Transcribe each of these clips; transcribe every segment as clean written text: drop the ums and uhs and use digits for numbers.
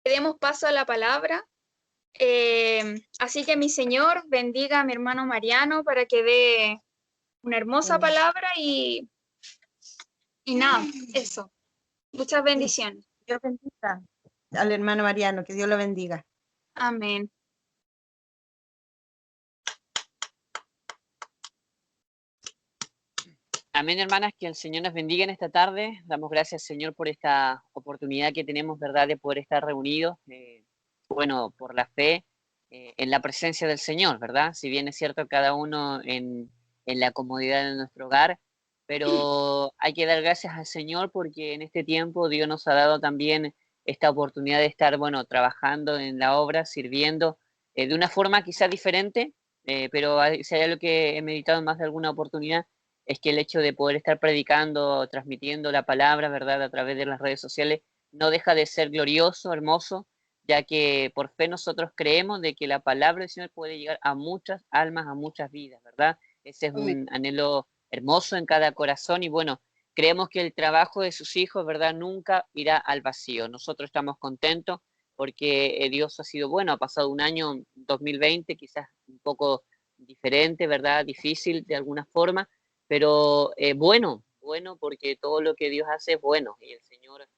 demos paso a la palabra. Así que mi Señor bendiga a mi hermano Mariano para que dé una hermosa palabra y nada, eso. Muchas bendiciones. Dios bendiga al hermano Mariano, que Dios lo bendiga. Amén. Amén, hermanas, que el Señor nos bendiga en esta tarde. Damos gracias, Señor, por esta oportunidad que tenemos, ¿verdad?, de poder estar reunidos, bueno, por la fe, en la presencia del Señor, ¿verdad? Si bien es cierto, cada uno en la comodidad de nuestro hogar, pero hay que dar gracias al Señor porque en este tiempo Dios nos ha dado también esta oportunidad de estar, bueno, trabajando en la obra, sirviendo, de una forma quizás diferente, pero si hay algo que he meditado en más de alguna oportunidad, es que el hecho de poder estar predicando, transmitiendo la palabra, ¿verdad?, a través de las redes sociales, no deja de ser glorioso, hermoso, ya que por fe nosotros creemos de que la palabra del Señor puede llegar a muchas almas, a muchas vidas, ¿verdad? Ese es un anhelo hermoso en cada corazón y bueno, creemos que el trabajo de sus hijos, ¿verdad?, nunca irá al vacío. Nosotros estamos contentos porque Dios ha sido bueno, ha pasado un año 2020, quizás un poco diferente, ¿verdad?, difícil de alguna forma, pero bueno porque todo lo que Dios hace es bueno y el Señor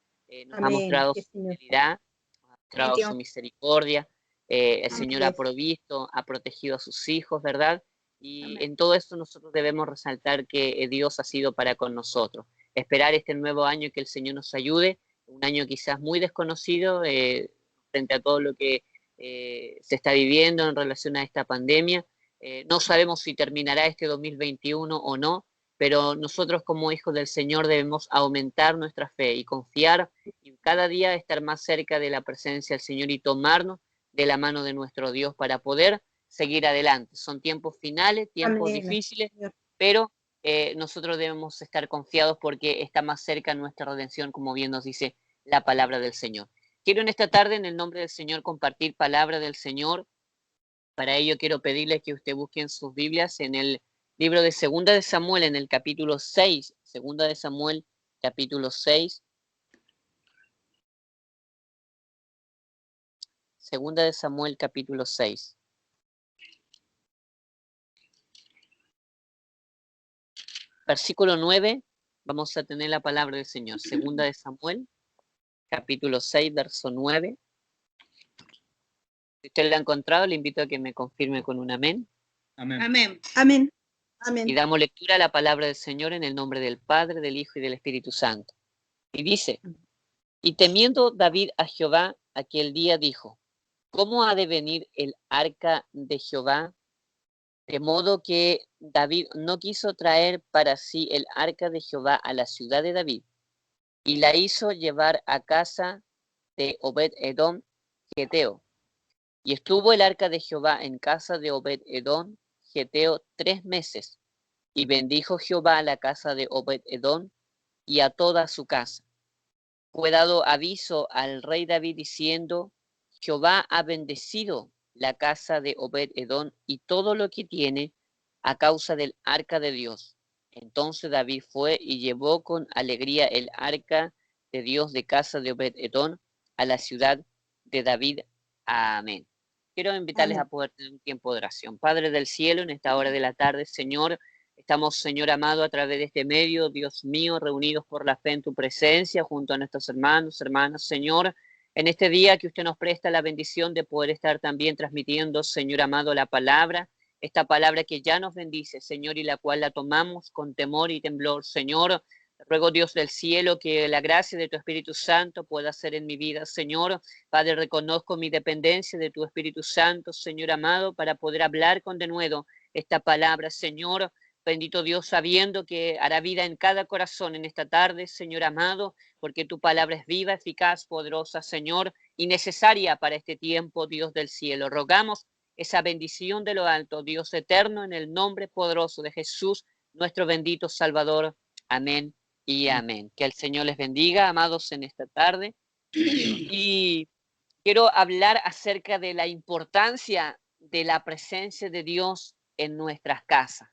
nos ha mostrado su fidelidad, nos ha mostrado su misericordia, el Señor ha provisto, ha protegido a sus hijos, ¿verdad? Y en todo esto nosotros debemos resaltar que Dios ha sido para con nosotros. Esperar este nuevo año que el Señor nos ayude, un año quizás muy desconocido frente a todo lo que se está viviendo en relación a esta pandemia. No sabemos si terminará este 2021 o no, pero nosotros como hijos del Señor debemos aumentar nuestra fe y confiar y cada día estar más cerca de la presencia del Señor y tomarnos de la mano de nuestro Dios para poder seguir adelante. Son tiempos finales, tiempos difíciles, pero nosotros debemos estar confiados porque está más cerca nuestra redención, como bien nos dice la palabra del Señor. Quiero en esta tarde, en el nombre del Señor, compartir palabra del Señor. Para ello quiero pedirles que usted busquen sus Biblias en el libro de Segunda de Samuel, en el capítulo 6. Segunda de Samuel, capítulo 6. Segunda de Samuel, capítulo 6. Versículo 9, vamos a tener la palabra del Señor. Segunda de Samuel, capítulo 6, verso 9. Si usted lo ha encontrado, le invito a que me confirme con un amén. Amén. Amén. Amén. Amén. Y damos lectura a la palabra del Señor en el nombre del Padre, del Hijo y del Espíritu Santo. Y dice: y temiendo David a Jehová, aquel día dijo: ¿cómo ha de venir el arca de Jehová? De modo que David no quiso traer para sí el arca de Jehová a la ciudad de David, y la hizo llevar a casa de Obed-edom, geteo. Y estuvo el arca de Jehová en casa de Obed-edom, geteo, 3 meses. Y bendijo Jehová a la casa de Obed-edom y a toda su casa. Fue dado aviso al rey David diciendo: Jehová ha bendecido la casa de Obed-edom y todo lo que tiene a causa del arca de Dios. Entonces David fue y llevó con alegría el arca de Dios de casa de Obed-edom a la ciudad de David. Amén. Quiero invitarles a poder tener un tiempo de oración. Padre del cielo, en esta hora de la tarde, Señor, estamos, Señor amado, a través de este medio, Dios mío, reunidos por la fe en tu presencia, junto a nuestros hermanos, hermanas, Señor, en este día que usted nos presta la bendición de poder estar también transmitiendo, Señor amado, la palabra, esta palabra que ya nos bendice, Señor, y la cual la tomamos con temor y temblor, Señor. Ruego, Dios del cielo, que la gracia de tu Espíritu Santo pueda hacer en mi vida, Señor. Padre, reconozco mi dependencia de tu Espíritu Santo, Señor amado, para poder hablar con denuedo esta palabra, Señor. Bendito Dios, sabiendo que hará vida en cada corazón en esta tarde, Señor amado, porque tu palabra es viva, eficaz, poderosa, Señor, y necesaria para este tiempo, Dios del cielo. Rogamos esa bendición de lo alto, Dios eterno, en el nombre poderoso de Jesús, nuestro bendito Salvador. Amén y amén. Que el Señor les bendiga, amados, en esta tarde. Y quiero hablar acerca de la importancia de la presencia de Dios en nuestras casas.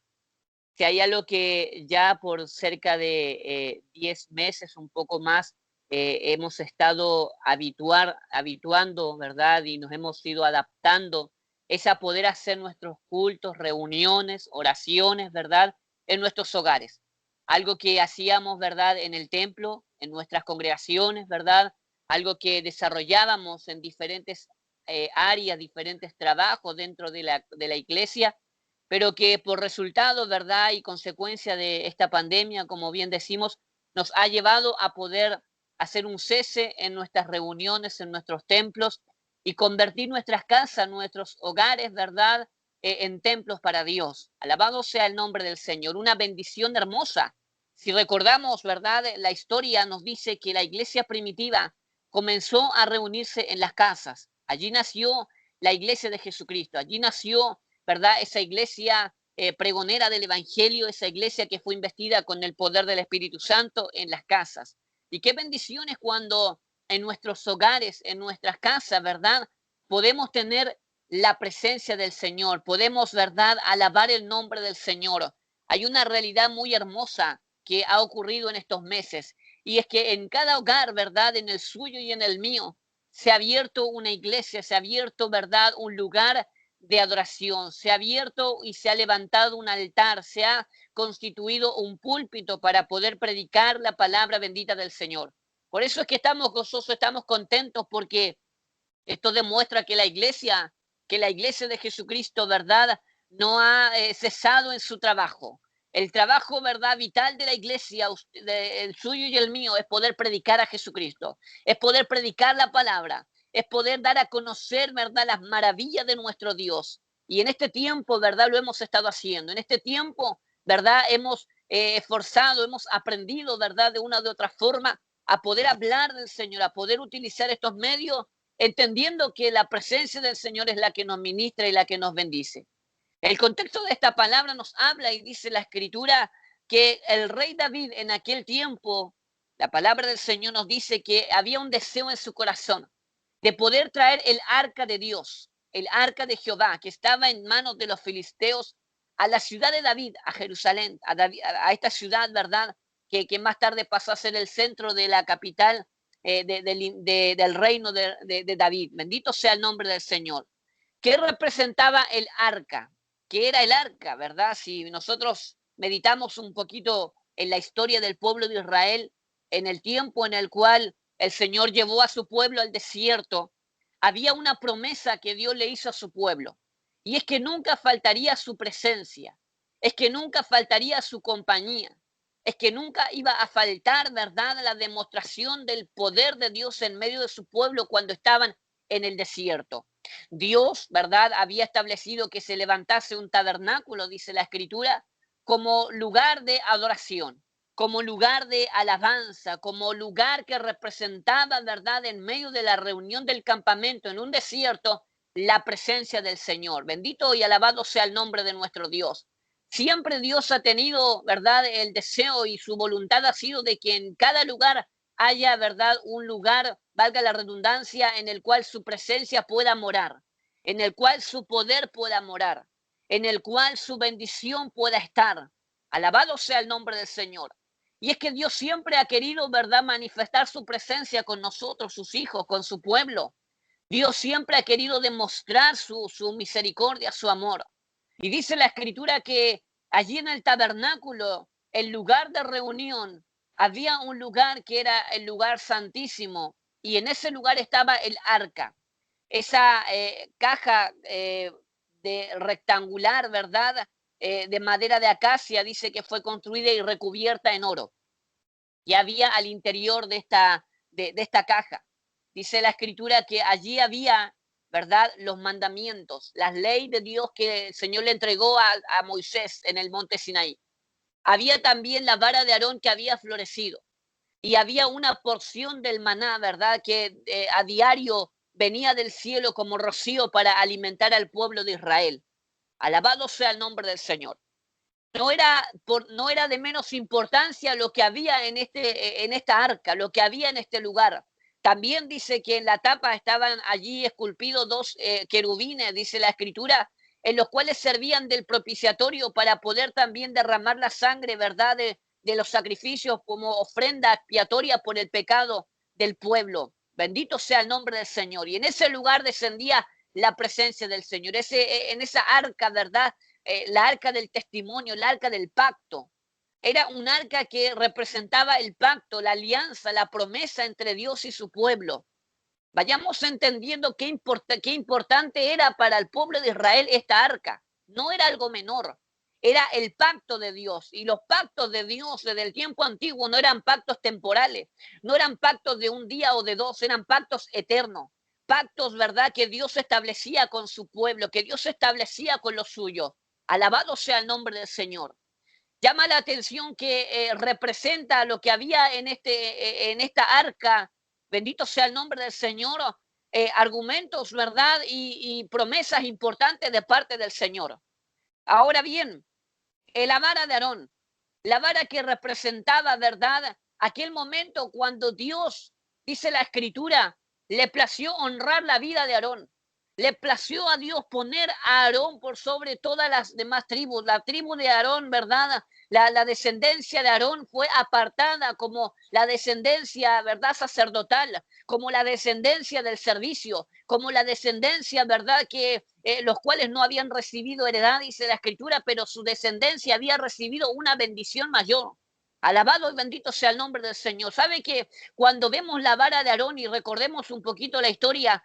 Si hay algo que ya por cerca de 10 meses, un poco más, hemos estado habituando, ¿verdad? Y nos hemos ido adaptando, es a poder hacer nuestros cultos, reuniones, oraciones, ¿verdad? En nuestros hogares. Algo que hacíamos, ¿verdad? En el templo, en nuestras congregaciones, ¿verdad? Algo que desarrollábamos en diferentes áreas, diferentes trabajos dentro de la iglesia, pero que por resultado, ¿verdad? Y consecuencia de esta pandemia, como bien decimos, nos ha llevado a poder hacer un cese en nuestras reuniones, en nuestros templos y convertir nuestras casas, nuestros hogares, ¿verdad? En templos para Dios. Alabado sea el nombre del Señor. Una bendición hermosa. Si recordamos, ¿verdad? La historia nos dice que la iglesia primitiva comenzó a reunirse en las casas. Allí nació la iglesia de Jesucristo. Allí nació, ¿verdad? Esa iglesia pregonera del Evangelio, esa iglesia que fue investida con el poder del Espíritu Santo en las casas. Y qué bendiciones cuando en nuestros hogares, en nuestras casas, ¿verdad? Podemos tener la presencia del Señor, podemos, ¿verdad?, alabar el nombre del Señor. Hay una realidad muy hermosa que ha ocurrido en estos meses, y es que en cada hogar, ¿verdad?, en el suyo y en el mío, se ha abierto una iglesia, se ha abierto, ¿verdad?, un lugar de adoración, se ha abierto y se ha levantado un altar, se ha constituido un púlpito para poder predicar la palabra bendita del Señor. Por eso es que estamos gozosos, estamos contentos, porque esto demuestra que la iglesia de Jesucristo, ¿verdad?, no ha cesado en su trabajo. El trabajo, ¿verdad?, vital de la iglesia, el suyo y el mío, es poder predicar a Jesucristo, es poder predicar la palabra, es poder dar a conocer, ¿verdad?, las maravillas de nuestro Dios. Y en este tiempo, ¿verdad?, lo hemos estado haciendo. En este tiempo, ¿verdad?, hemos esforzado, hemos aprendido, ¿verdad?, de una u otra forma a poder hablar del Señor, a poder utilizar estos medios, entendiendo que la presencia del Señor es la que nos ministra y la que nos bendice. El contexto de esta palabra nos habla y dice la Escritura que el rey David en aquel tiempo, la palabra del Señor nos dice que había un deseo en su corazón de poder traer el arca de Dios, el arca de Jehová, que estaba en manos de los filisteos, a la ciudad de David, a Jerusalén, a esta ciudad, ¿verdad?, que más tarde pasó a ser el centro de la capital del reino de David. Bendito sea el nombre del Señor. ¿Qué representaba el arca? ¿Qué era el arca, verdad? Si nosotros meditamos un poquito en la historia del pueblo de Israel, en el tiempo en el cual el Señor llevó a su pueblo al desierto, había una promesa que Dios le hizo a su pueblo, y es que nunca faltaría su presencia, es que nunca faltaría su compañía, es que nunca iba a faltar, ¿verdad?, la demostración del poder de Dios en medio de su pueblo cuando estaban en el desierto. Dios, ¿verdad?, había establecido que se levantase un tabernáculo, dice la Escritura, como lugar de adoración, como lugar de alabanza, como lugar que representaba, ¿verdad?, en medio de la reunión del campamento en un desierto, la presencia del Señor. Bendito y alabado sea el nombre de nuestro Dios. Siempre Dios ha tenido, ¿verdad?, el deseo, y su voluntad ha sido de que en cada lugar haya, ¿verdad?, un lugar, valga la redundancia, en el cual su presencia pueda morar, en el cual su poder pueda morar, en el cual su bendición pueda estar. Alabado sea el nombre del Señor. Y es que Dios siempre ha querido, ¿verdad?, manifestar su presencia con nosotros, sus hijos, con su pueblo. Dios siempre ha querido demostrar su misericordia, su amor. Y dice la Escritura que allí en el tabernáculo, el lugar de reunión, había un lugar que era el lugar santísimo, y en ese lugar estaba el arca, esa caja de rectangular, ¿verdad?, de madera de acacia, dice que fue construida y recubierta en oro. Y había al interior de esta caja, dice la Escritura, que allí había, ¿verdad?, los mandamientos, las leyes de Dios que el Señor le entregó a Moisés en el monte Sinaí. Había también la vara de Aarón que había florecido, y había una porción del maná, ¿verdad?, que a diario venía del cielo como rocío para alimentar al pueblo de Israel. Alabado sea el nombre del Señor. No era de menos importancia lo que había en esta arca, lo que había en este lugar. También dice que en la tapa estaban allí esculpidos dos querubines, dice la Escritura, en los cuales servían del propiciatorio para poder también derramar la sangre, ¿verdad?, de los sacrificios como ofrenda expiatoria por el pecado del pueblo. Bendito sea el nombre del Señor. Y en ese lugar descendía la presencia del Señor. En esa arca, ¿verdad? La arca del testimonio, la arca del pacto. Era un arca que representaba el pacto, la alianza, la promesa entre Dios y su pueblo. Vayamos entendiendo qué importante era para el pueblo de Israel esta arca. No era algo menor, era el pacto de Dios. Y los pactos de Dios desde el tiempo antiguo no eran pactos temporales, no eran pactos de un día o de dos, eran pactos eternos. Pactos, ¿verdad?, que Dios establecía con su pueblo, que Dios establecía con los suyos. Alabado sea el nombre del Señor. Llama la atención que representa lo que había en esta arca. Bendito sea el nombre del Señor. Argumentos, ¿verdad? Y promesas importantes de parte del Señor. Ahora bien, la vara de Aarón, la vara que representaba, ¿verdad?, aquel momento cuando Dios, dice la Escritura, le plació honrar la vida de Aarón. Le plació a Dios poner a Aarón por sobre todas las demás tribus. La tribu de Aarón, ¿verdad? La descendencia de Aarón fue apartada como la descendencia, ¿verdad?, sacerdotal, como la descendencia del servicio, como la descendencia, ¿verdad?, que los cuales no habían recibido heredad, dice la Escritura, pero su descendencia había recibido una bendición mayor. Alabado y bendito sea el nombre del Señor. ¿Sabe que cuando vemos la vara de Aarón y recordemos un poquito la historia,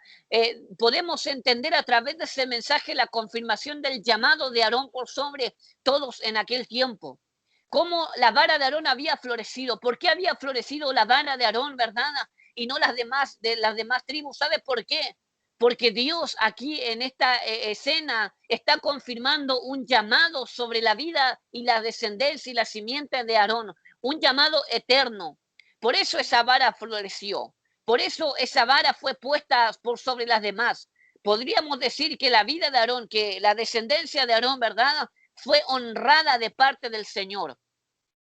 podemos entender a través de ese mensaje la confirmación del llamado de Aarón por sobre todos en aquel tiempo? Cómo la vara de Aarón había florecido. ¿Por qué había florecido la vara de Aarón, verdad? Y no las demás tribus. ¿Sabe por qué? Porque Dios aquí en esta escena está confirmando un llamado sobre la vida y la descendencia y la simiente de Aarón, un llamado eterno. Por eso esa vara floreció, por eso esa vara fue puesta por sobre las demás. Podríamos decir que la vida de Aarón, que la descendencia de Aarón, ¿verdad?, fue honrada de parte del Señor.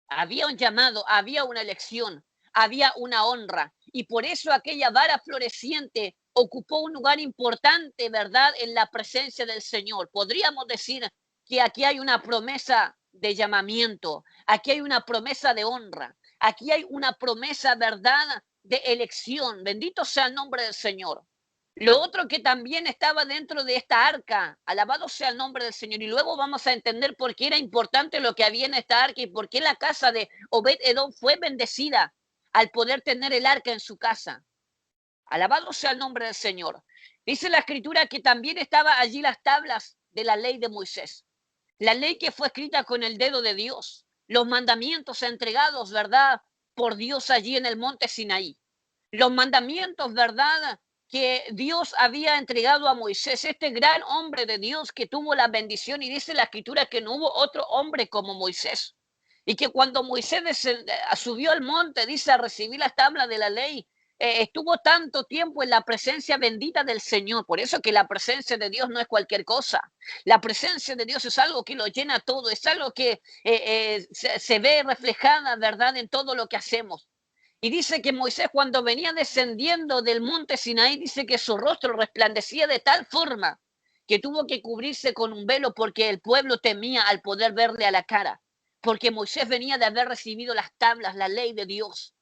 Había un llamado, había una elección, había una honra. Y por eso aquella vara floreciente ocupó un lugar importante, ¿verdad?, en la presencia del Señor. Podríamos decir que aquí hay una promesa de llamamiento, aquí hay una promesa de honra, aquí hay una promesa, ¿verdad?, de elección. Bendito sea el nombre del Señor. Lo otro que también estaba dentro de esta arca, alabado sea el nombre del Señor. Y luego vamos a entender por qué era importante lo que había en esta arca y por qué la casa de Obed-Edom fue bendecida al poder tener el arca en su casa. Alabado sea el nombre del Señor. Dice la Escritura que también estaba allí las tablas de la ley de Moisés. La ley que fue escrita con el dedo de Dios. Los mandamientos entregados, ¿verdad?, por Dios allí en el monte Sinaí. Los mandamientos, ¿verdad?, que Dios había entregado a Moisés, este gran hombre de Dios que tuvo la bendición, y dice la Escritura que no hubo otro hombre como Moisés. Y que cuando Moisés subió al monte, dice, a recibir las tablas de la ley, estuvo tanto tiempo en la presencia bendita del Señor. Por eso que la presencia de Dios no es cualquier cosa. La presencia de Dios es algo que lo llena todo, es algo que se ve reflejada, ¿verdad?, en todo lo que hacemos. Y dice que Moisés, cuando venía descendiendo del monte Sinaí, dice que su rostro resplandecía de tal forma que tuvo que cubrirse con un velo porque el pueblo temía al poder verle a la cara. Porque Moisés venía de haber recibido las tablas, la ley de Dios.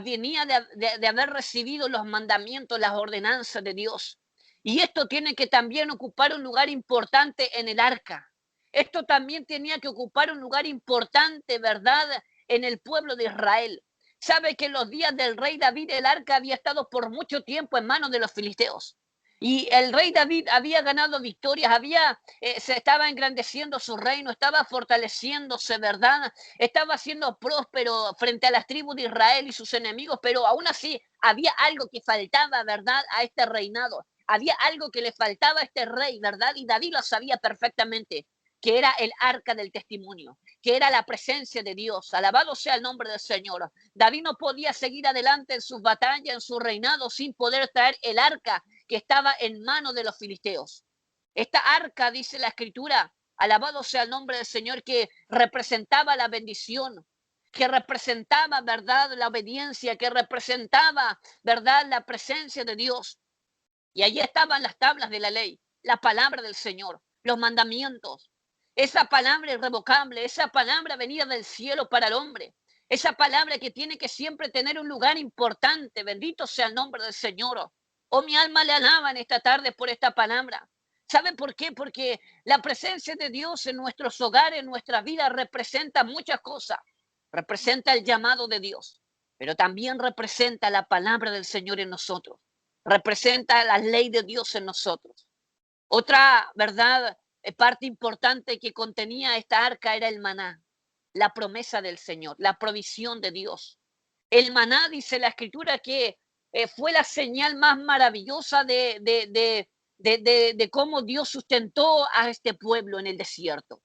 Venía de haber recibido los mandamientos, las ordenanzas de Dios. Y esto tiene que también ocupar un lugar importante en el arca. Esto también tenía que ocupar un lugar importante, ¿verdad?, en el pueblo de Israel. Sabe que en los días del rey David el arca había estado por mucho tiempo en manos de los filisteos. Y el rey David había ganado victorias, se estaba engrandeciendo su reino, estaba fortaleciéndose, ¿verdad? Estaba siendo próspero frente a las tribus de Israel y sus enemigos, pero aún así había algo que faltaba, ¿verdad?, a este reinado. Había algo que le faltaba a este rey, ¿verdad? Y David lo sabía perfectamente, que era el arca del testimonio, que era la presencia de Dios. Alabado sea el nombre del Señor. David no podía seguir adelante en sus batallas, en su reinado, sin poder traer el arca que estaba en manos de los filisteos. Esta arca, dice la Escritura, alabado sea el nombre del Señor, que representaba la bendición, que representaba, ¿verdad?, la obediencia, que representaba, ¿verdad?, la presencia de Dios. Y allí estaban las tablas de la ley, la palabra del Señor, los mandamientos. Esa palabra irrevocable, esa palabra venida del cielo para el hombre. Esa palabra que tiene que siempre tener un lugar importante. Bendito sea el nombre del Señor. Oh, mi alma le alaba en esta tarde por esta palabra. ¿Saben por qué? Porque la presencia de Dios en nuestros hogares, en nuestra vida, representa muchas cosas. Representa el llamado de Dios, pero también representa la palabra del Señor en nosotros. Representa la ley de Dios en nosotros. Otra, ¿verdad? Parte importante que contenía esta arca era el maná, la promesa del Señor, la provisión de Dios. El maná, dice la Escritura, que fue la señal más maravillosa de cómo Dios sustentó a este pueblo en el desierto.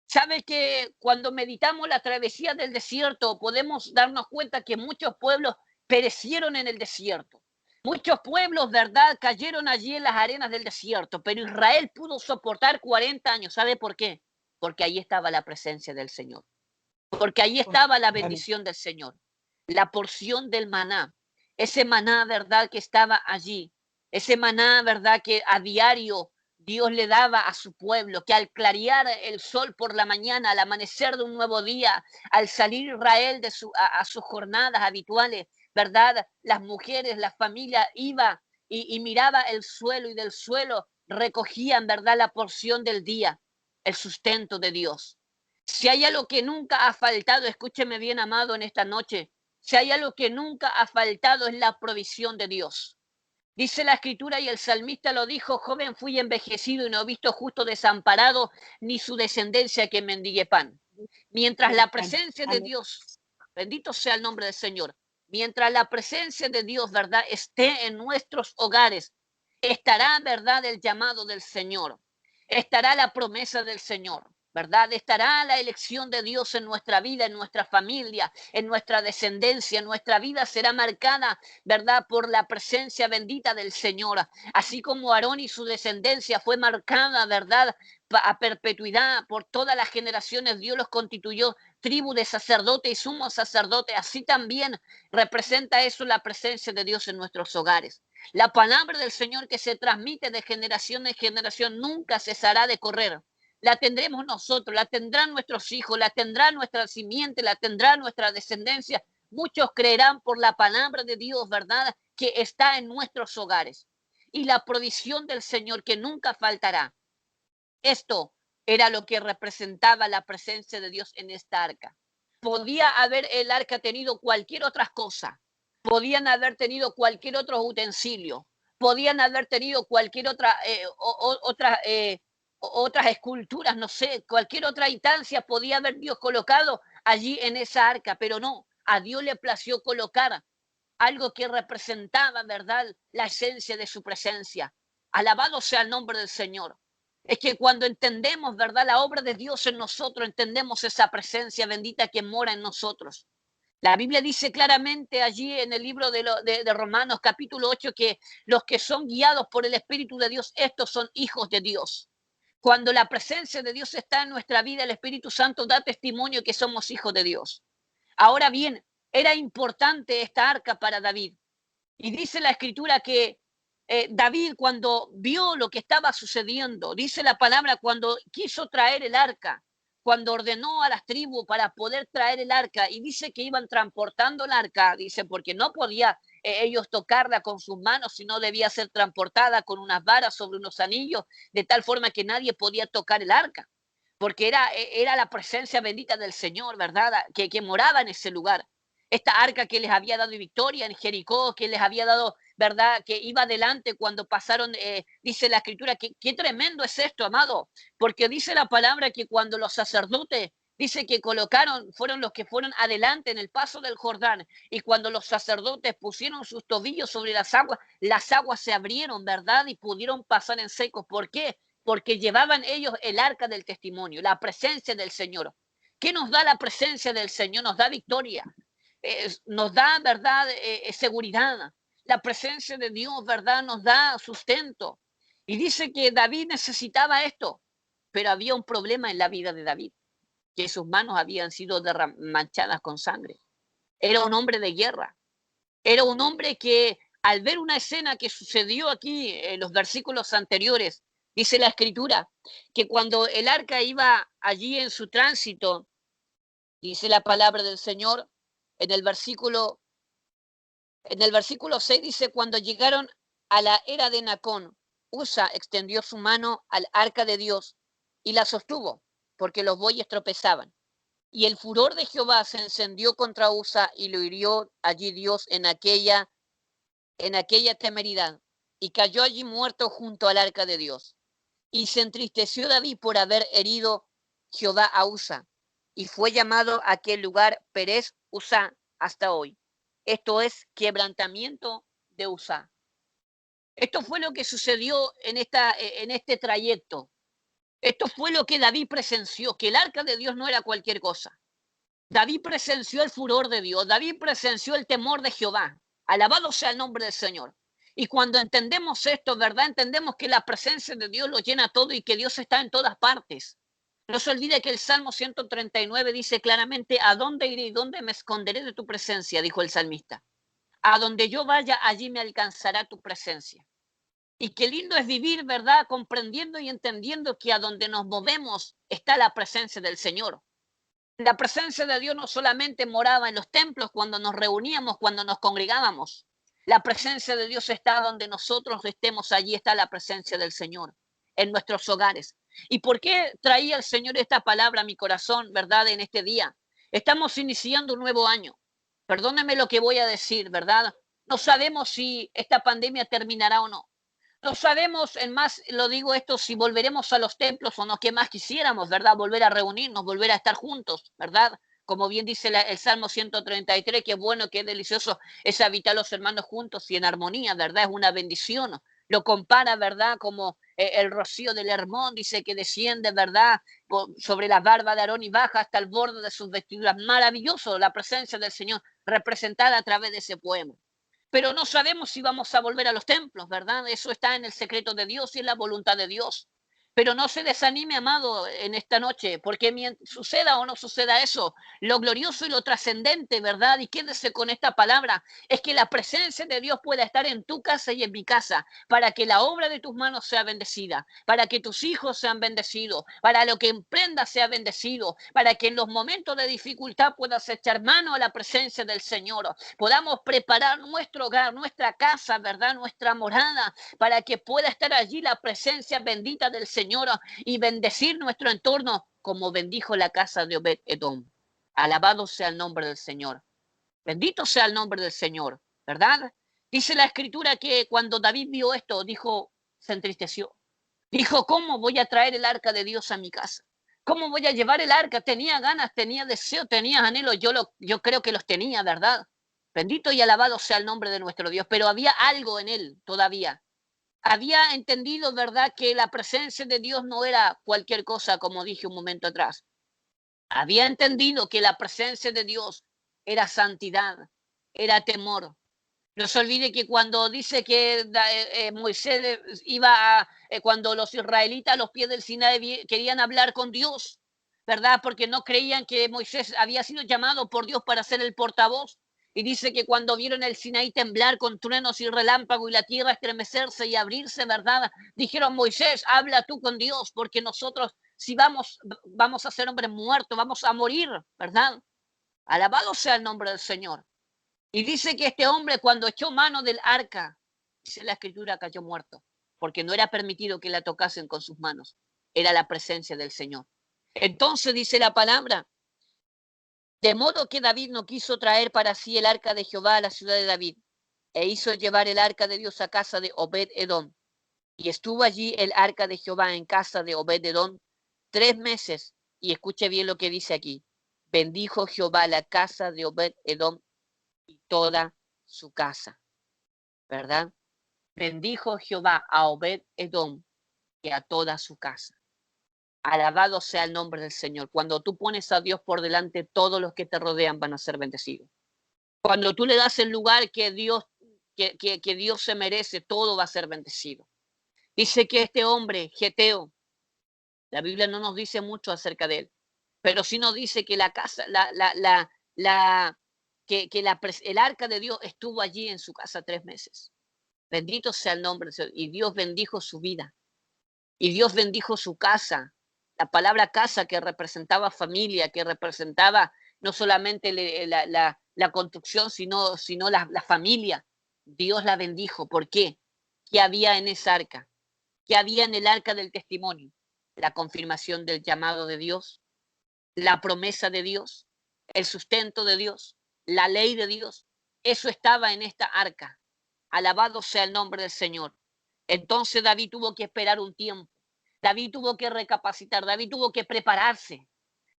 ¿Sabe que cuando meditamos la travesía del desierto podemos darnos cuenta que muchos pueblos perecieron en el desierto? Muchos pueblos, ¿verdad?, cayeron allí en las arenas del desierto, pero Israel pudo soportar 40 años. ¿Sabe por qué? Porque ahí estaba la presencia del Señor. Porque ahí estaba la bendición del Señor, la porción del maná, ese maná, ¿verdad?, que estaba allí, ese maná, ¿verdad?, que a diario Dios le daba a su pueblo, que al clarear el sol por la mañana, al amanecer de un nuevo día, al salir Israel de a sus jornadas habituales, ¿verdad?, las mujeres, la familia iba y miraba el suelo y del suelo recogían, ¿verdad?, la porción del día, el sustento de Dios. Si hay algo que nunca ha faltado, escúcheme bien, amado, en esta noche, si hay algo que nunca ha faltado es la provisión de Dios. Dice la Escritura y el salmista lo dijo: joven fui envejecido y no he visto justo desamparado, ni su descendencia que mendigue pan. Mientras la presencia de Dios, bendito sea el nombre del Señor, mientras la presencia de Dios, ¿verdad?, esté en nuestros hogares, estará, ¿verdad?, el llamado del Señor, estará la promesa del Señor, ¿verdad? Estará la elección de Dios en nuestra vida, en nuestra familia, en nuestra descendencia. Nuestra vida será marcada, ¿verdad?, por la presencia bendita del Señor. Así como Aarón y su descendencia fue marcada, ¿verdad?, a perpetuidad por todas las generaciones. Dios los constituyó tribu de sacerdote y sumo sacerdote. Así también representa eso la presencia de Dios en nuestros hogares. La palabra del Señor que se transmite de generación en generación nunca cesará de correr. La tendremos nosotros, la tendrán nuestros hijos, la tendrá nuestra simiente, la tendrá nuestra descendencia. Muchos creerán por la palabra de Dios, ¿verdad?, que está en nuestros hogares. Y la provisión del Señor que nunca faltará. Esto era lo que representaba la presencia de Dios en esta arca. Podía haber el arca tenido cualquier otra cosa. Podían haber tenido cualquier otro utensilio. Podían haber tenido cualquier otra, otras esculturas, no sé, cualquier otra instancia podía haber Dios colocado allí en esa arca, pero no, a Dios le plació colocar algo que representaba, ¿verdad?, la esencia de su presencia. Alabado sea el nombre del Señor. Es que cuando entendemos, ¿verdad?, la obra de Dios en nosotros, entendemos esa presencia bendita que mora en nosotros. La Biblia dice claramente allí en el libro de Romanos capítulo 8 que los que son guiados por el Espíritu de Dios, estos son hijos de Dios. Cuando la presencia de Dios está en nuestra vida, el Espíritu Santo da testimonio que somos hijos de Dios. Ahora bien, era importante esta arca para David. Y dice la Escritura que David, cuando vio lo que estaba sucediendo, dice la palabra, cuando quiso traer el arca, cuando ordenó a las tribus para poder traer el arca, y dice que iban transportando el arca, dice, porque no podía ellos tocarla con sus manos, sino debía ser transportada con unas varas sobre unos anillos, de tal forma que nadie podía tocar el arca, porque era la presencia bendita del Señor, ¿verdad?, que moraba en ese lugar. Esta arca que les había dado victoria en Jericó, que les había dado, ¿verdad?, que iba adelante cuando pasaron, dice la Escritura, que qué tremendo es esto, amado, porque dice la palabra que cuando los sacerdotes, dice que fueron los que fueron adelante en el paso del Jordán, y cuando los sacerdotes pusieron sus tobillos sobre las aguas se abrieron, ¿verdad?, y pudieron pasar en seco. ¿Por qué? Porque llevaban ellos el arca del testimonio, la presencia del Señor. ¿Qué nos da la presencia del Señor? Nos da victoria. Nos da, ¿verdad?, seguridad. La presencia de Dios, ¿verdad?, nos da sustento. Y dice que David necesitaba esto, pero había un problema en la vida de David, que sus manos habían sido manchadas con sangre. Era un hombre de guerra. Era un hombre que, al ver una escena que sucedió aquí en los versículos anteriores, dice la Escritura, que cuando el arca iba allí en su tránsito, dice la palabra del Señor, En el versículo 6 dice, cuando llegaron a la era de Nacón, Usa extendió su mano al arca de Dios y la sostuvo, porque los bueyes tropezaban. Y el furor de Jehová se encendió contra Usa y lo hirió allí Dios en aquella temeridad, y cayó allí muerto junto al arca de Dios. Y se entristeció David por haber herido Jehová a Usa, y fue llamado a aquel lugar Perez Usa hasta hoy. Esto es quebrantamiento de Usa. Esto fue lo que sucedió en este trayecto. Esto fue lo que David presenció, que el arca de Dios no era cualquier cosa. David presenció el furor de Dios, David presenció el temor de Jehová. Alabado sea el nombre del Señor. Y cuando entendemos esto, ¿verdad? Entendemos que la presencia de Dios lo llena todo y que Dios está en todas partes. No se olvide que el Salmo 139 dice claramente, ¿a dónde iré y dónde me esconderé de tu presencia? Dijo el salmista. A donde yo vaya, allí me alcanzará tu presencia. Y qué lindo es vivir, ¿verdad? Comprendiendo y entendiendo que a donde nos movemos está la presencia del Señor. La presencia de Dios no solamente moraba en los templos cuando nos reuníamos, cuando nos congregábamos. La presencia de Dios está donde nosotros estemos, allí está la presencia del Señor, en nuestros hogares. ¿Y por qué traía el Señor esta palabra a mi corazón, verdad, en este día? Estamos iniciando un nuevo año. Perdónenme lo que voy a decir, ¿verdad? No sabemos si esta pandemia terminará o no. No sabemos, en más lo digo esto, si volveremos a los templos o no, qué más quisiéramos, ¿verdad? Volver a reunirnos, volver a estar juntos, ¿verdad? Como bien dice el Salmo 133, qué bueno, qué delicioso es habitar los hermanos juntos y en armonía, ¿verdad? Es una bendición. Lo compara, ¿verdad? Como el rocío del Hermón, dice que desciende, ¿verdad? Sobre la barba de Aarón y baja hasta el borde de sus vestiduras. Maravilloso la presencia del Señor representada a través de ese poema. Pero no sabemos si vamos a volver a los templos, ¿verdad? Eso está en el secreto de Dios y en la voluntad de Dios. Pero no se desanime, amado, en esta noche, porque suceda o no suceda eso, lo glorioso y lo trascendente, ¿verdad? Y quédese con esta palabra, es que la presencia de Dios pueda estar en tu casa y en mi casa, para que la obra de tus manos sea bendecida, para que tus hijos sean bendecidos, para lo que emprendas sea bendecido, para que en los momentos de dificultad puedas echar mano a la presencia del Señor, podamos preparar nuestro hogar, nuestra casa, ¿verdad? Nuestra morada, para que pueda estar allí la presencia bendita del Señor y bendecir nuestro entorno como bendijo la casa de Obed-Edom. Alabado sea el nombre del Señor. Bendito sea el nombre del Señor, ¿verdad? Dice la Escritura que cuando David vio esto, se entristeció. Dijo, ¿cómo voy a traer el arca de Dios a mi casa? ¿Cómo voy a llevar el arca? Tenía ganas, tenía deseo, tenía anhelo. Yo creo que los tenía, ¿verdad? Bendito y alabado sea el nombre de nuestro Dios. Pero había algo en él todavía. Había entendido, ¿verdad?, que la presencia de Dios no era cualquier cosa, como dije un momento atrás. Había entendido que la presencia de Dios era santidad, era temor. No se olvide que cuando dice que Moisés iba cuando los israelitas a los pies del Sinaí querían hablar con Dios, ¿verdad? Porque no creían que Moisés había sido llamado por Dios para ser el portavoz. Y dice que cuando vieron el Sinaí temblar con truenos y relámpagos y la tierra estremecerse y abrirse, ¿verdad? Dijeron, Moisés, habla tú con Dios, porque nosotros, si vamos a ser hombres muertos, vamos a morir, ¿verdad? Alabado sea el nombre del Señor. Y dice que este hombre, cuando echó mano del arca, dice la Escritura, cayó muerto, porque no era permitido que la tocasen con sus manos. Era la presencia del Señor. Entonces dice la palabra, de modo que David no quiso traer para sí el arca de Jehová a la ciudad de David, e hizo llevar el arca de Dios a casa de Obed-Edom. Y estuvo allí el arca de Jehová en casa de Obed-Edom 3 meses. Y escuche bien lo que dice aquí. Bendijo Jehová la casa de Obed-Edom y toda su casa. ¿Verdad? Bendijo Jehová a Obed-Edom y a toda su casa. Alabado sea el nombre del Señor. Cuando tú pones a Dios por delante, todos los que te rodean van a ser bendecidos. Cuando tú le das el lugar que Dios se merece, todo va a ser bendecido. Dice que este hombre, Geteo, la Biblia no nos dice mucho acerca de él, pero sí nos dice que la casa, el arca de Dios estuvo allí en su casa 3 meses. Bendito sea el nombre del Señor. Y Dios bendijo su vida. Y Dios bendijo su casa. La palabra casa que representaba familia, que representaba no solamente la construcción, sino la familia. Dios la bendijo. ¿Por qué? ¿Qué había en esa arca? ¿Qué había en el arca del testimonio? La confirmación del llamado de Dios, la promesa de Dios, el sustento de Dios, la ley de Dios. Eso estaba en esta arca. Alabado sea el nombre del Señor. Entonces David tuvo que esperar un tiempo. David tuvo que recapacitar. David tuvo que prepararse.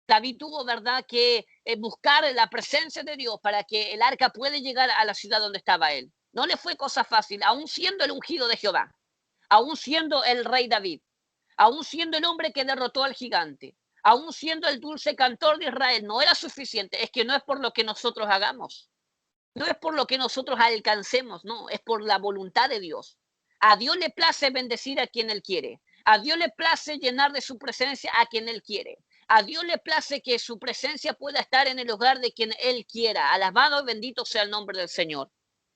David tuvo, ¿verdad?, que buscar la presencia de Dios para que el arca pueda llegar a la ciudad donde estaba él. No le fue cosa fácil, aún siendo el ungido de Jehová, aún siendo el rey David, aún siendo el hombre que derrotó al gigante, aún siendo el dulce cantor de Israel, no era suficiente. Es que no es por lo que nosotros hagamos, no es por lo que nosotros alcancemos, no, es por la voluntad de Dios. A Dios le place bendecir a quien Él quiere. A Dios le place llenar de su presencia a quien Él quiere. A Dios le place que su presencia pueda estar en el hogar de quien Él quiera. Alabado y bendito sea el nombre del Señor.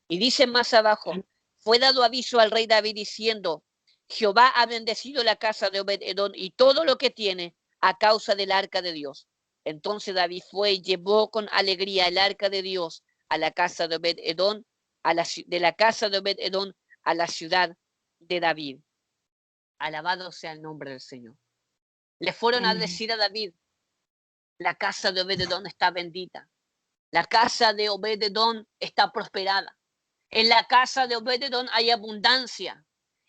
Y dice más abajo, fue dado aviso al rey David diciendo, Jehová ha bendecido la casa de Obed-Edom y todo lo que tiene a causa del arca de Dios. Entonces David fue y llevó con alegría el arca de Dios a la casa de Obed-Edom, de la casa de Obed-Edom a la ciudad de David. Alabado sea el nombre del Señor. Le fueron a decir a David, la casa de Obed-Edom está bendita. La casa de Obed-Edom está prosperada. En la casa de Obed-Edom hay abundancia.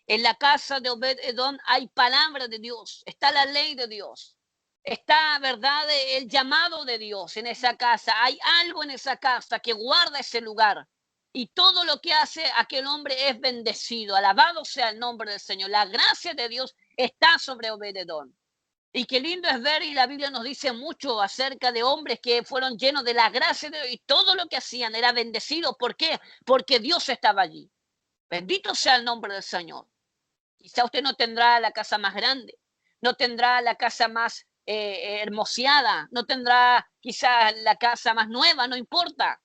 En la casa de Obed-Edom hay palabra de Dios. Está la ley de Dios. Está, ¿verdad?, el llamado de Dios en esa casa. Hay algo en esa casa que guarda ese lugar. Y todo lo que hace aquel hombre es bendecido. Alabado sea el nombre del Señor. La gracia de Dios está sobre Obed-Edom. Y qué lindo es ver, y la Biblia nos dice mucho acerca de hombres que fueron llenos de la gracia de Dios y todo lo que hacían era bendecido. ¿Por qué? Porque Dios estaba allí. Bendito sea el nombre del Señor. Quizá usted no tendrá la casa más grande, no tendrá la casa más hermoseada, no tendrá quizá la casa más nueva, no importa.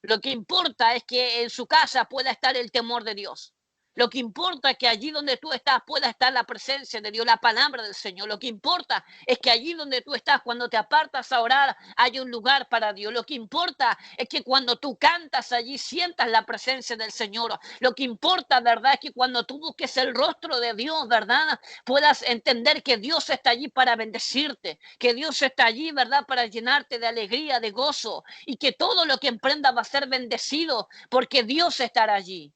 Lo que importa es que en su casa pueda estar el temor de Dios. Lo que importa es que allí donde tú estás pueda estar la presencia de Dios, la palabra del Señor. Lo que importa es que allí donde tú estás, cuando te apartas a orar, hay un lugar para Dios. Lo que importa es que cuando tú cantas allí sientas la presencia del Señor. Lo que importa, ¿verdad?, es que cuando tú busques el rostro de Dios, ¿verdad?, puedas entender que Dios está allí para bendecirte, que Dios está allí, ¿verdad?, para llenarte de alegría, de gozo, y que todo lo que emprenda va a ser bendecido porque Dios estará allí.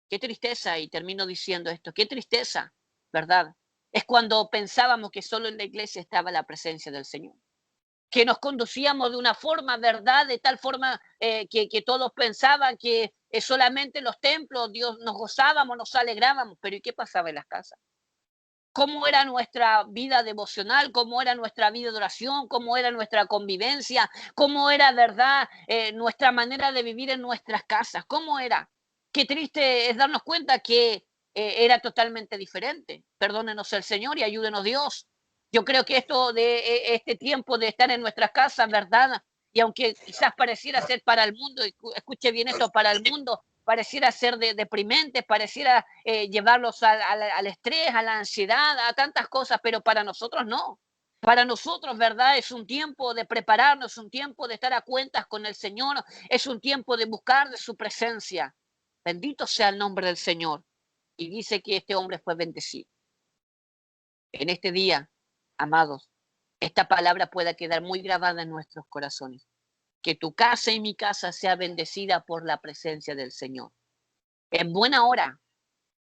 Qué tristeza, y termino diciendo esto, qué tristeza, ¿verdad? Es cuando pensábamos que solo en la iglesia estaba la presencia del Señor, que nos conducíamos de una forma, ¿verdad?, de tal forma que todos pensaban que solamente en los templos Dios nos gozábamos, nos alegrábamos, pero ¿y qué pasaba en las casas? ¿Cómo era nuestra vida devocional? ¿Cómo era nuestra vida de oración? ¿Cómo era nuestra convivencia? ¿Cómo era, verdad, nuestra manera de vivir en nuestras casas? ¿Cómo era? Qué triste es darnos cuenta que era totalmente diferente. Perdónenos el Señor y ayúdenos Dios. Yo creo que esto de este tiempo de estar en nuestras casas, ¿verdad? Y aunque quizás pareciera ser para el mundo, escuche bien esto, para el mundo pareciera ser deprimente, pareciera llevarlos al estrés, a la ansiedad, a tantas cosas, pero para nosotros no. Para nosotros, ¿verdad? Es un tiempo de prepararnos, un tiempo de estar a cuentas con el Señor, es un tiempo de buscar de su presencia. Bendito sea el nombre del Señor. Y dice que este hombre fue bendecido. En este día, amados, esta palabra pueda quedar muy grabada en nuestros corazones. Que tu casa y mi casa sea bendecida por la presencia del Señor. En buena hora.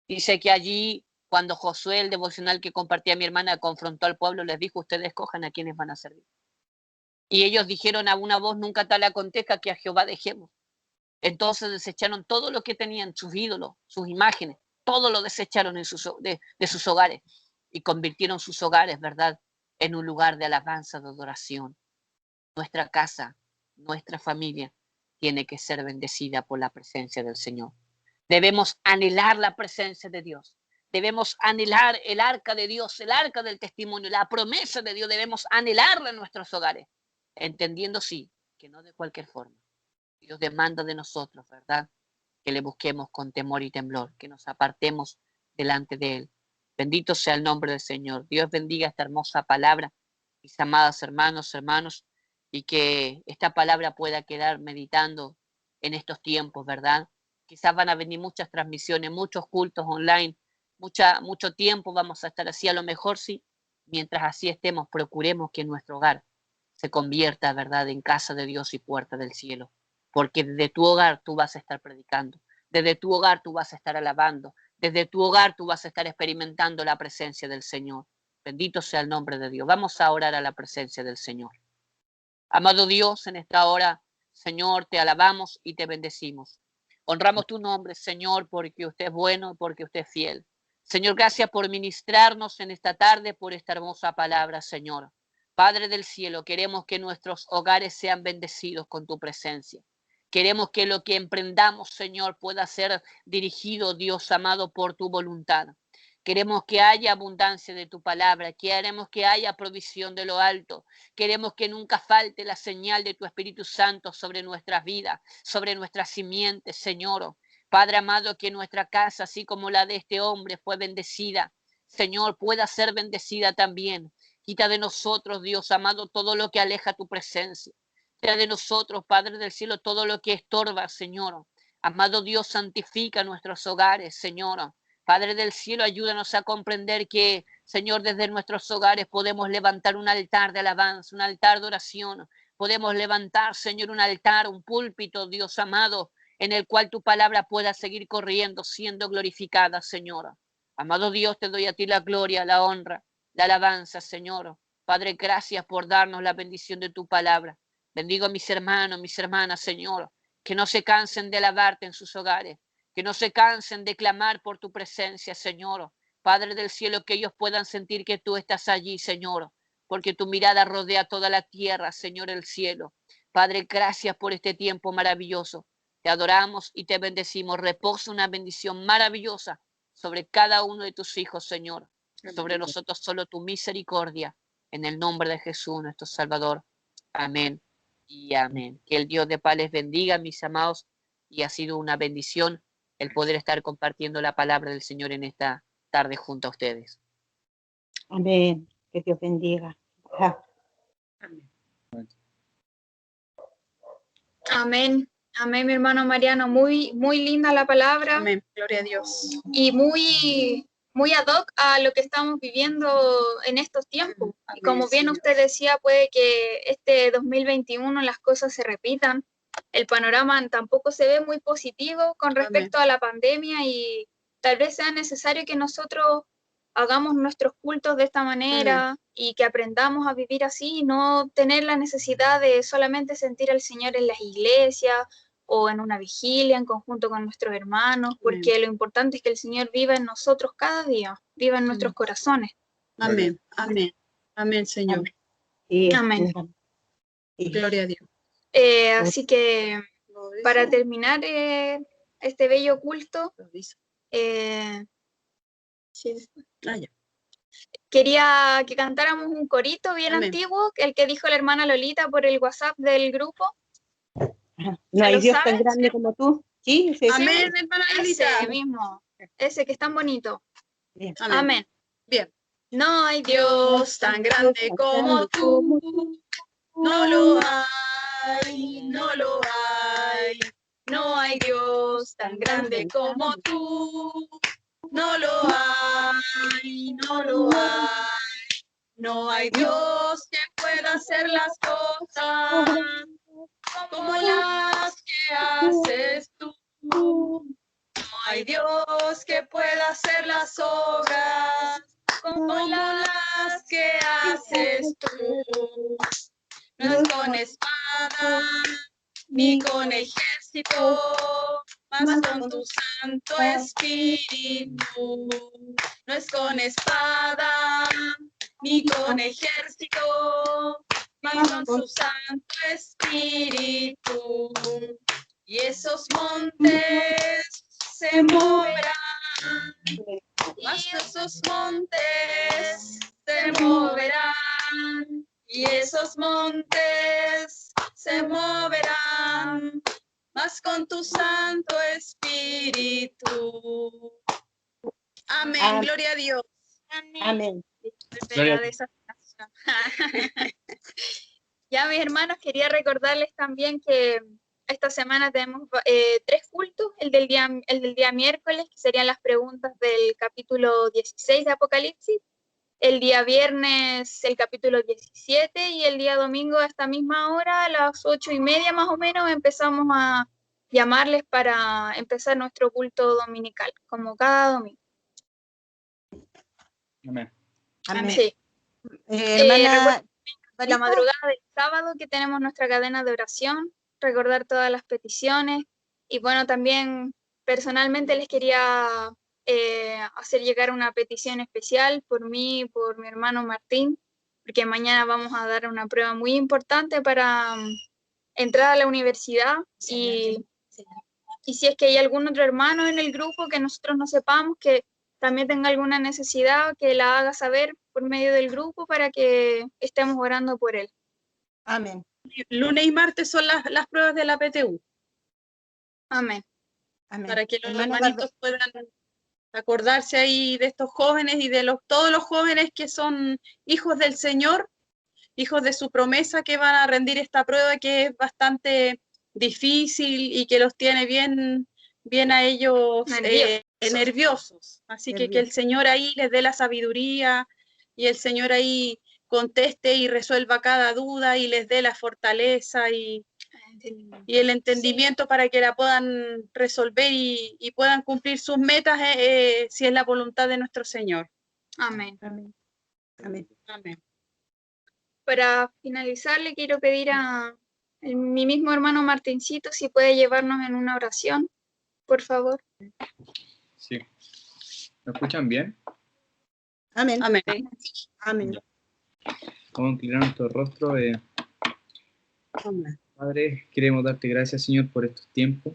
Dice que allí, cuando Josué, el devocional que compartía mi hermana, confrontó al pueblo, les dijo, ustedes escojan a quienes van a servir. Y ellos dijeron a una voz, nunca tal acontezca que a Jehová dejemos. Entonces desecharon todo lo que tenían, sus ídolos, sus imágenes, todo lo desecharon de sus hogares y convirtieron sus hogares, ¿verdad?, en un lugar de alabanza, de adoración. Nuestra casa, nuestra familia tiene que ser bendecida por la presencia del Señor. Debemos anhelar la presencia de Dios. Debemos anhelar el arca de Dios, el arca del testimonio, la promesa de Dios. Debemos anhelarla en nuestros hogares, entendiendo, sí, que no de cualquier forma. Dios demanda de nosotros, ¿verdad?, que le busquemos con temor y temblor, que nos apartemos delante de Él. Bendito sea el nombre del Señor. Dios bendiga esta hermosa palabra, mis amadas hermanos, y que esta palabra pueda quedar meditando en estos tiempos, ¿verdad? Quizás van a venir muchas transmisiones, muchos cultos online, mucho tiempo vamos a estar así. A lo mejor sí, mientras así estemos, procuremos que nuestro hogar se convierta, ¿verdad?, en casa de Dios y puerta del cielo. Porque desde tu hogar tú vas a estar predicando, desde tu hogar tú vas a estar alabando, desde tu hogar tú vas a estar experimentando la presencia del Señor. Bendito sea el nombre de Dios. Vamos a orar a la presencia del Señor. Amado Dios, en esta hora, Señor, te alabamos y te bendecimos. Honramos tu nombre, Señor, porque usted es bueno, porque usted es fiel. Señor, gracias por ministrarnos en esta tarde, por esta hermosa palabra, Señor. Padre del cielo, queremos que nuestros hogares sean bendecidos con tu presencia. Queremos que lo que emprendamos, Señor, pueda ser dirigido, Dios amado, por tu voluntad. Queremos que haya abundancia de tu palabra, queremos que haya provisión de lo alto. Queremos que nunca falte la señal de tu Espíritu Santo sobre nuestras vidas, sobre nuestras simientes, Señor. Padre amado, que nuestra casa, así como la de este hombre fue bendecida, Señor, pueda ser bendecida también. Quita de nosotros, Dios amado, todo lo que aleja tu presencia. Quita de nosotros, Padre del cielo, todo lo que estorba, Señor. Amado Dios, santifica nuestros hogares, Señor. Padre del cielo, ayúdanos a comprender que, Señor, desde nuestros hogares podemos levantar un altar de alabanza, un altar de oración. Podemos levantar, Señor, un altar, un púlpito, Dios amado, en el cual tu palabra pueda seguir corriendo, siendo glorificada, Señor. Amado Dios, te doy a ti la gloria, la honra, la alabanza, Señor. Padre, gracias por darnos la bendición de tu palabra. Bendigo a mis hermanos, mis hermanas, Señor, que no se cansen de alabarte en sus hogares, que no se cansen de clamar por tu presencia, Señor. Padre del cielo, que ellos puedan sentir que tú estás allí, Señor, porque tu mirada rodea toda la tierra, Señor, el cielo. Padre, gracias por este tiempo maravilloso. Te adoramos y te bendecimos. Reposa una bendición maravillosa sobre cada uno de tus hijos, Señor. Sobre nosotros solo tu misericordia. En el nombre de Jesús, nuestro Salvador. Amén y amén. Que el Dios de paz les bendiga, mis amados, y ha sido una bendición el poder estar compartiendo la palabra del Señor en esta tarde junto a ustedes. Amén. Que Dios bendiga. Amén. Amén. Amén, mi hermano Mariano. Muy, muy linda la palabra. Amén. Gloria a Dios. Y muy, muy ad hoc a lo que estamos viviendo en estos tiempos. Amén, y como bien Señor. usted decía, puede que este 2021 las cosas se repitan. El panorama tampoco se ve muy positivo con respecto a la pandemia y tal vez sea necesario que nosotros hagamos nuestros cultos de esta manera y que aprendamos a vivir así y no tener la necesidad de solamente sentir al Señor en las iglesias o en una vigilia en conjunto con nuestros hermanos, porque lo importante es que el Señor viva en nosotros cada día, viva en nuestros corazones. Amén. Amén. Amén, Señor. Sí, Amén. sí. Gloria a Dios. Así que para terminar este bello culto, Ya. quería que cantáramos un corito bien Amén. antiguo, el que dijo la hermana Lolita por el WhatsApp del grupo. No hay lo Dios tan sabes? grande como tú. Sí, sí. Amén, hermana Lolita. Ese mismo, ese que es tan bonito. Bien. Amén. Amén. Bien. No hay Dios tan grande como tú, no lo hay, no lo hay. No hay Dios tan grande como tú, no lo hay, no lo hay. No hay Dios que pueda hacer las cosas como las que haces tú. No hay Dios que pueda hacer las obras como las que haces tú. No es con espada ni con ejército, mas con tu Santo Espíritu. No es con espada ni con ejército, mas con su Santo Espíritu. Y esos montes se moverán, y esos montes se moverán, y esos montes se moverán, mas con tu Santo Espíritu. Amén. Amén. Gloria a Dios. Amén. De esa canción. Ya, mis hermanos, quería recordarles también que esta semana tenemos 3 cultos, el del día miércoles, que serían las preguntas del capítulo 16 de Apocalipsis, el día viernes el capítulo 17 y el día domingo a esta misma hora, a las 8:30 más o menos, empezamos a llamarles para empezar nuestro culto dominical, como cada domingo. Amén. Amén. Sí. Hermana, La madrugada del sábado que tenemos nuestra cadena de oración, recordar todas las peticiones y bueno, también personalmente les quería hacer llegar una petición especial por mí y por mi hermano Martín, porque mañana vamos a dar una prueba muy importante para entrar a la universidad y si es que hay algún otro hermano en el grupo que nosotros no sepamos que también tenga alguna necesidad, que la haga saber por medio del grupo para que estemos orando por él. amén. Lunes y martes son las pruebas de la PTU, Amén. Amén. para que los Hermano hermanitos puedan acordarse ahí de estos jóvenes y de todos los jóvenes que son hijos del Señor, hijos de su promesa, que van a rendir esta prueba que es bastante difícil y que los tiene bien a ellos nerviosos. Así que el Señor ahí les dé la sabiduría y el Señor ahí conteste y resuelva cada duda y les dé la fortaleza y el entendimiento para que la puedan resolver y puedan cumplir sus metas si es la voluntad de nuestro Señor. Amén. Amén. Amén. Amén. Para finalizar, le quiero pedir a mi mismo hermano Martincito si puede llevarnos en una oración, por favor. Sí. ¿Me escuchan bien? Amén. Amén. Amén. Vamos a inclinar nuestro rostro. Amén. Padre, queremos darte gracias, Señor, por estos tiempos.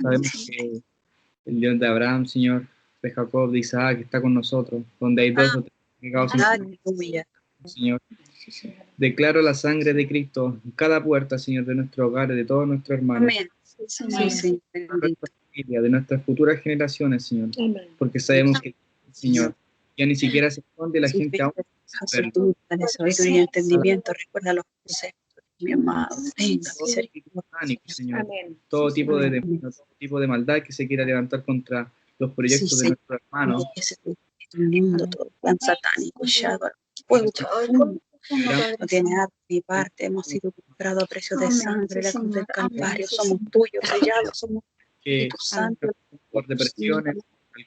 Sabemos que el Dios de Abraham, Señor, de Jacob, de Isaac, está con nosotros. Donde hay dos o tres congregados en Aleluya. Señor. Declaro la sangre de Cristo en cada puerta, Señor, de nuestro hogar, de todos nuestros hermanos. Amén. Sí, sí. De nuestra familia, de nuestras futuras generaciones, Señor. Porque sabemos que, Señor, ya ni siquiera se esconde la gente aún. Tú, dale sabiduría y entendimiento, recuerda los conceptos, mi amado. Venga, misericordia. Señor. Todo tipo de demonio, todo tipo de maldad que se quiera levantar contra los proyectos de nuestros hermanos. El mundo, todo plan satánico, Shadow, fuego profundo. No tiene arte ni parte, hemos sido comprados a precio de sangre, la cruz del Calvario, somos tuyos, sellados, somos Que Espíritu Santo. por depresiones,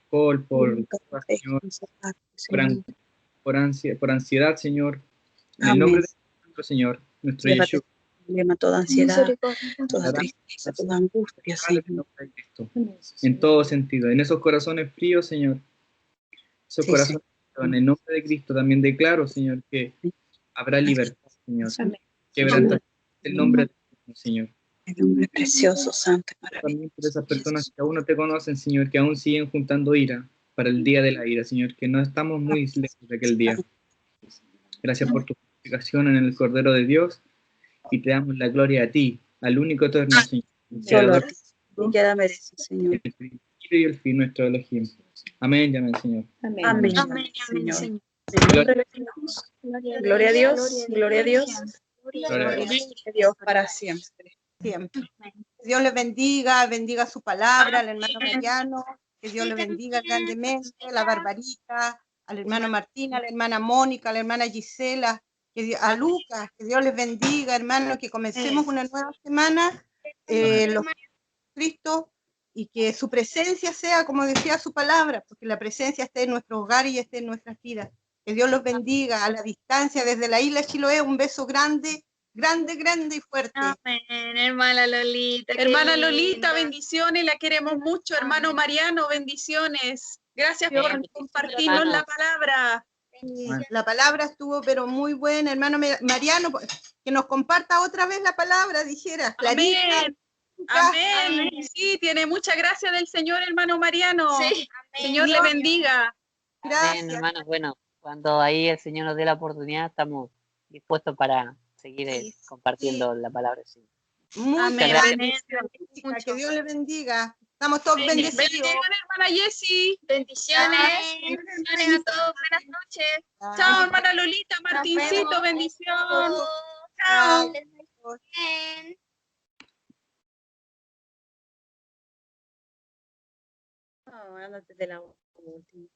por alcohol, por ansiedad, Señor. En el nombre de nuestro Señor, nuestro Yeshua. Toda ansiedad, toda tristeza, toda angustia, Señor. En todo sentido, en esos corazones fríos, Señor. Esos corazones fríos, en el nombre de Cristo también declaro, Señor, que habrá libertad, Señor. Quebrantar el nombre de Cristo, Señor. El nombre precioso, santo, maravilloso. También por esas personas que aún no te conocen, Señor, que aún siguen juntando ira para el día de la ira, Señor, que no estamos muy lejos de aquel día. Gracias por tu justificación en el Cordero de Dios y te damos la gloria a ti, al único eterno Señor. Solo a ti. Y ya dame eso, Señor. El principio y el fin, nuestro Elohim. Amén y amén, Señor. Amén. Amén, Amén, Señor. Señor. Gloria Gloria a Dios, gloria a Dios. Gloria a Dios. A Dios para siempre. Siempre. Que Dios les bendiga, bendiga su palabra, al hermano Mariano, que Dios le bendiga grandemente, a la Barbarita, al hermano Martín, a la hermana Mónica, a la hermana Gisela, a Lucas, que Dios les bendiga, hermano, que comencemos una nueva semana, los Cristo, y que su presencia sea, como decía su palabra, porque la presencia esté en nuestro hogar y esté en nuestras vidas. Que Dios los bendiga a la distancia desde la isla Chiloé, un beso grande, grande, grande y fuerte. Amén, hermana Lolita. Hermana qué Lolita, linda. bendiciones, la queremos mucho. Hermano Amén. Mariano, bendiciones. Gracias Amén. por compartirnos la palabra. La palabra estuvo pero muy buena, hermano Mariano, que nos comparta otra vez la palabra, dijera. Amén. Amén. Sí, tiene mucha gracia del Señor, hermano Mariano. Sí, Señor le bendiga. Gracias. Amén, hermanos. Bueno, cuando ahí el Señor nos dé la oportunidad, estamos dispuestos para seguir compartiendo la palabra del Señor. Muchas Amén. gracias. Bendiciones. Que Dios le bendiga. Estamos todos bendecidos. Bendiciones, hermana Jessie. Bendiciones. Amén. Bendiciones a todos. Buenas noches. Chao, hermana Lolita, Martincito, vemos. bendición. Chao. Bien. Oh, ándate de la última.